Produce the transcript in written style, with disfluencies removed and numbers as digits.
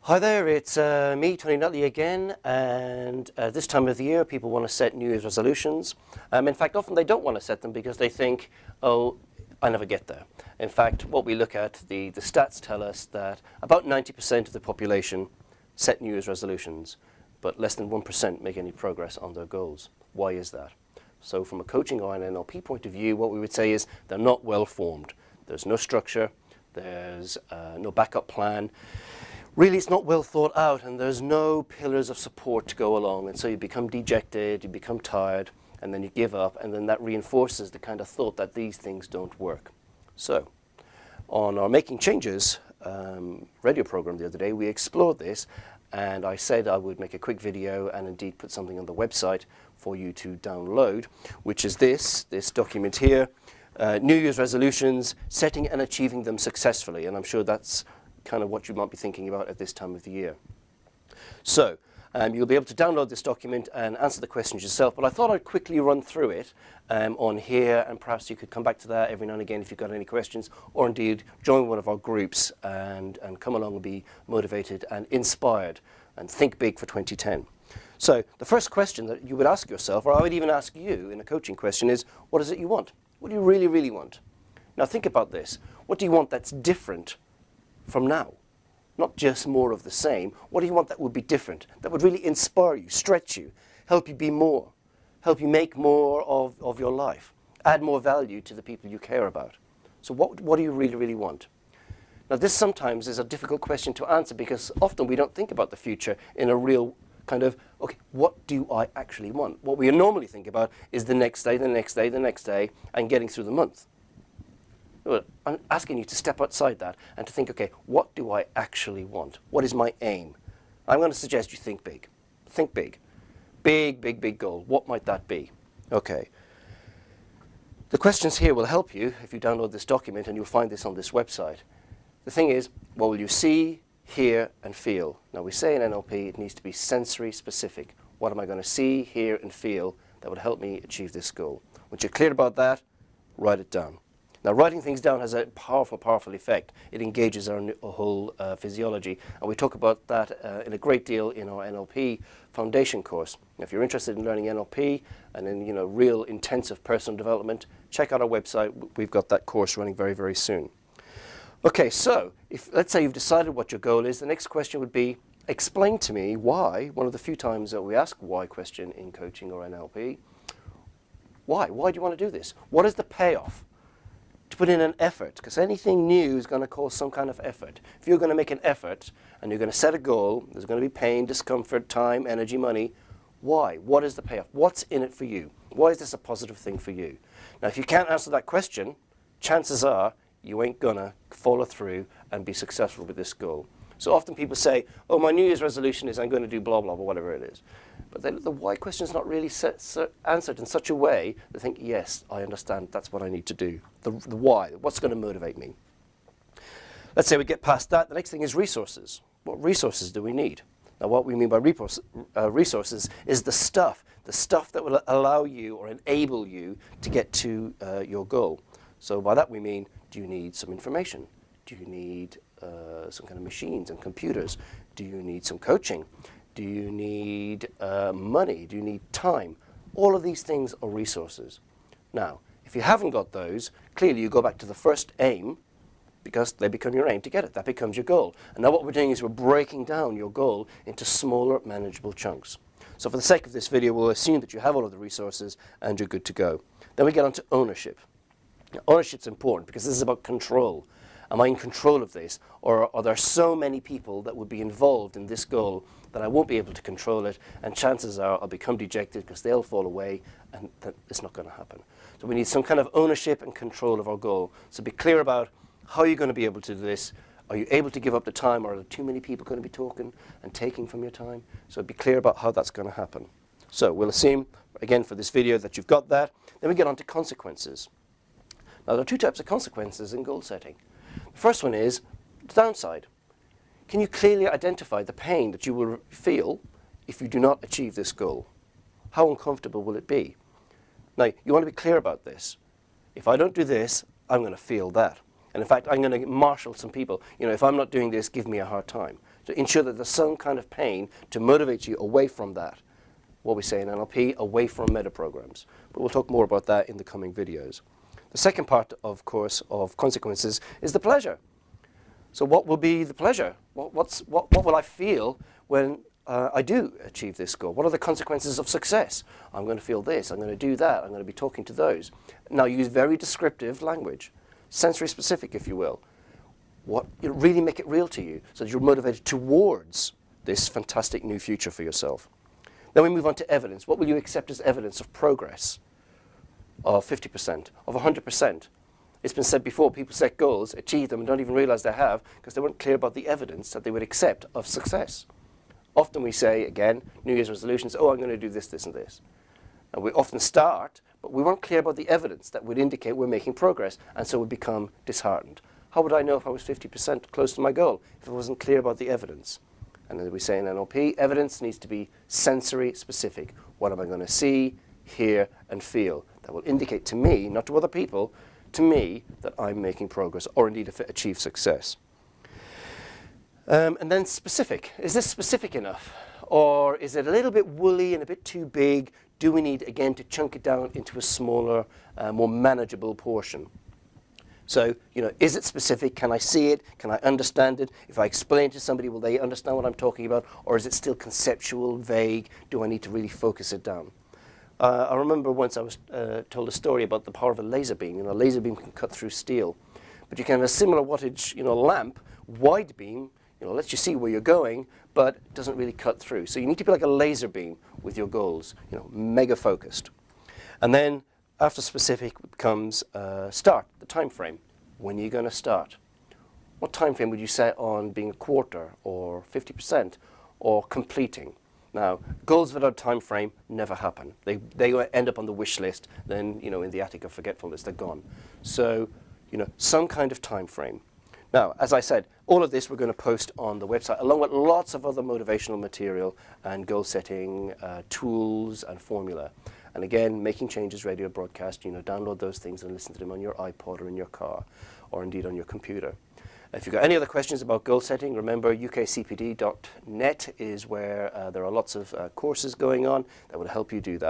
Hi there, it's me, Tony Nutley again, and this time of the year people want to set New Year's resolutions. In fact, often they don't want to set them because they think, oh, I never get there. In fact, what we look at, the stats tell us that about 90% of the population set New Year's resolutions, but less than 1% make any progress on their goals. Why is that? So from a coaching or an NLP point of view, what we would say is they're not well formed. There's no structure, there's no backup plan. Really, it's not well thought out, and there's no pillars of support to go along, and so you become dejected, you become tired, and then you give up, and then that reinforces the kind of thought that these things don't work. So, on our Making Changes radio program the other day, we explored this, and I said I would make a quick video and indeed put something on the website for you to download, which is this document here, New Year's Resolutions, Setting and Achieving Them Successfully, and I'm sure that's kind of what you might be thinking about at this time of the year. So you'll be able to download this document and answer the questions yourself, but I thought I'd quickly run through it on here, and perhaps you could come back to that every now and again if you've got any questions, or indeed join one of our groups and come along and be motivated and inspired and think big for 2010. So the first question that you would ask yourself, or I would even ask you in a coaching question, is what is it you want? What do you really, really want? Now think about this. What do you want that's different from now? Not just more of the same. What do you want that would be different, that would really inspire you, stretch you, help you be more, help you make more of your life, add more value to the people you care about? So what do you really, really want? Now this sometimes is a difficult question to answer because often we don't think about the future in a real kind of, okay, what do I actually want? What we normally think about is the next day, the next day, the next day, and getting through the month. Well, I'm asking you to step outside that and to think, okay, what do I actually want? What is my aim? I'm going to suggest you think big. Think big. Big, big, big goal. What might that be? Okay. The questions here will help you if you download this document, and you'll find this on this website. The thing is, what will you see, hear, and feel? Now, we say in NLP it needs to be sensory specific. What am I going to see, hear, and feel that would help me achieve this goal? Once you're clear about that, write it down. Now, writing things down has a powerful, powerful effect. It engages our whole physiology, and we talk about that in a great deal in our NLP foundation course. Now, if you're interested in learning NLP and in real intensive personal development, check out our website. We've got that course running very, very soon. Okay, so let's say you've decided what your goal is. The next question would be, explain to me why. One of the few times that we ask why question in coaching or NLP. Why? Why do you want to do this? What is the payoff? To put in an effort, because anything new is going to cause some kind of effort. If you're going to make an effort and you're going to set a goal, there's going to be pain, discomfort, time, energy, money. Why? What is the payoff? What's in it for you? Why is this a positive thing for you? Now, if you can't answer that question, chances are you ain't going to follow through and be successful with this goal. So often people say, oh, my New Year's resolution is I'm going to do blah, blah, blah, whatever it is. But then the why question is not really answered in such a way they think, yes, I understand, that's what I need to do. The why, what's going to motivate me? Let's say we get past that. The next thing is resources. What resources do we need? Now, what we mean by resources is the stuff that will allow you or enable you to get to your goal. So by that we mean, do you need some information? Do you need some kind of machines and computers? Do you need some coaching? Do you need money? Do you need time? All of these things are resources. Now, if you haven't got those, clearly you go back to the first aim because they become your aim to get it. That becomes your goal. And now what we're doing is we're breaking down your goal into smaller, manageable chunks. So for the sake of this video, we'll assume that you have all of the resources and you're good to go. Then we get on to ownership. Now, ownership's important because this is about control. Am I in control of this? Or are there so many people that would be involved in this goal that I won't be able to control it, and chances are I'll become dejected because they'll fall away, and it's not going to happen. So we need some kind of ownership and control of our goal. So be clear about how you're going to be able to do this. Are you able to give up the time, or are there too many people going to be talking and taking from your time? So be clear about how that's going to happen. So we'll assume, again for this video, that you've got that. Then we get on to consequences. Now there are two types of consequences in goal setting. The first one is the downside. Can you clearly identify the pain that you will feel if you do not achieve this goal? How uncomfortable will it be? Now, you want to be clear about this. If I don't do this, I'm going to feel that. And in fact, I'm going to marshal some people. If I'm not doing this, give me a hard time. to ensure that there's some kind of pain to motivate you away from that. What we say in NLP, away from meta programs. But we'll talk more about that in the coming videos. The second part, of course, of consequences is the pleasure. So what will be the pleasure? What will I feel when I do achieve this goal? What are the consequences of success? I'm going to feel this, I'm going to do that, I'm going to be talking to those. Now use very descriptive language, sensory specific if you will. Really make it real to you so that you're motivated towards this fantastic new future for yourself. Then we move on to evidence. What will you accept as evidence of progress? Of 50%, of 100%. It's been said before, people set goals, achieve them, and don't even realize they have because they weren't clear about the evidence that they would accept of success. Often we say, again, New Year's resolutions, oh, I'm going to do this, this, and this. And we often start, but we weren't clear about the evidence that would indicate we're making progress, and so we become disheartened. How would I know if I was 50% close to my goal if I wasn't clear about the evidence? And as we say in NLP, evidence needs to be sensory specific. What am I going to see, hear, and feel? That will indicate to me, not to other people, to me that I'm making progress, or indeed if it achieves success. And then specific. Is this specific enough? Or is it a little bit woolly and a bit too big? Do we need, again, to chunk it down into a smaller, more manageable portion? So, is it specific? Can I see it? Can I understand it? If I explain to somebody, will they understand what I'm talking about? Or is it still conceptual, vague? Do I need to really focus it down? I remember once I was told a story about the power of a laser beam. A laser beam can cut through steel. But you can have a similar wattage, lamp, wide beam, lets you see where you're going, but doesn't really cut through. So you need to be like a laser beam with your goals, mega focused. And then after specific comes start, the time frame. When are you going to start? What time frame would you set on being a quarter or 50% or completing? Now, goals without time frame never happen. They end up on the wish list, then, in the attic of forgetfulness, they're gone. So, some kind of time frame. Now, as I said, all of this we're going to post on the website, along with lots of other motivational material and goal setting tools and formula. And again, Making Changes radio broadcast, download those things and listen to them on your iPod or in your car, or indeed on your computer. If you've got any other questions about goal setting, remember UKCPD.net is where there are lots of courses going on that will help you do that.